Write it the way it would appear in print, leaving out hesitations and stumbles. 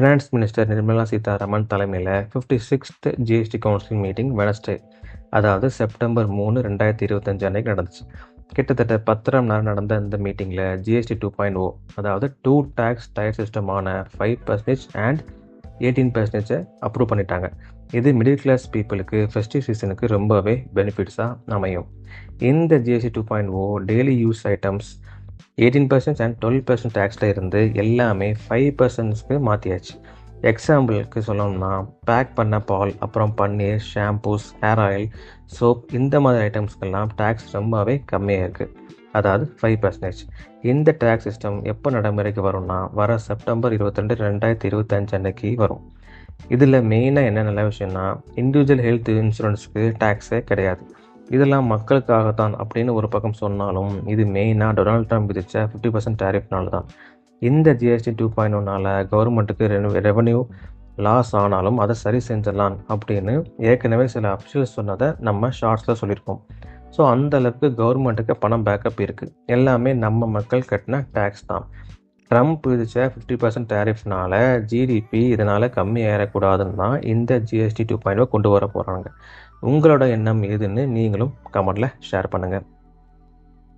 Finance minister Nirmala Sitharaman தலைமையில் 56th GST council meeting Wednesday, அதாவது September 3, 2025 அன்னைக்கு நடந்துச்சு. கிட்டத்தட்ட 10 நேரம் நடந்த இந்த மீட்டிங்கில் ஜிஎஸ்டி 2.0, அதாவது 2 டேக்ஸ் டயர் சிஸ்டமான 5% அண்ட் 18% அப்ரூவ் பண்ணிட்டாங்க. இது மிடில் கிளாஸ் பீப்புளுக்கு ஃபெஸ்டிவ் சீசனுக்கு ரொம்பவே பெனிஃபிட்ஸாக அமையும். இந்த GST 2.0 daily use items 18% and 12% டேக்ஸில் இருந்து எல்லாமே 5%க்கு மாற்றியாச்சு. எக்ஸாம்பிளுக்கு சொல்லணும்னா, பேக் பண்ண பால், அப்புறம் பன்னீர், ஷாம்பூஸ், ஹேர் ஆயில், சோப், இந்த மாதிரி ஐட்டம்ஸ்க்கெல்லாம் டேக்ஸ் ரொம்பவே கம்மியாக இருக்குது, அதாவது 5%. இந்த டேக்ஸ் சிஸ்டம் எப்போ நடைமுறைக்கு வரும்னா, வர செப்டம்பர் 22, 2025 அன்னைக்கு வரும். இதில் மெயினாக என்ன நல்ல விஷயம்னா, இண்டிவிஜுவல் ஹெல்த் இன்சூரன்ஸுக்கு டேக்ஸே கிடையாது. இதெல்லாம் மக்களுக்காகத்தான் அப்படின்னு ஒரு பக்கம் சொன்னாலும், இது மெயினாக டொனால்ட் ட்ரம்ப் விதித்த 50% டேரிஃப்னால தான். இந்த ஜிஎஸ்டி 2.0னால கவர்மெண்ட்டுக்கு ரெவன்யூ லாஸ் ஆனாலும் அதை சரி செஞ்சிடலாம் அப்படின்னு ஏற்கனவே சில அஃபிஷியல்ஸ் சொன்னதை நம்ம ஷார்ட்ஸில் சொல்லியிருக்கோம். ஸோ அந்தளவுக்கு கவர்மெண்ட்டுக்கு பணம் பேக்கப் இருக்குது. எல்லாமே நம்ம மக்கள் கட்டின டேக்ஸ் தான். ட்ரம்ப் விதித்த 50% டேரிஃப்னால ஜிடிபி இதனால் கம்மி ஏறக்கூடாதுன்னு தான் இந்த ஜிஎஸ்டி 2.0 கொண்டு வர போகிறாங்க. உங்களோட எண்ணம் ஏதுன்னு நீங்களும் கமெண்டில் ஷேர் பண்ணுங்கள்.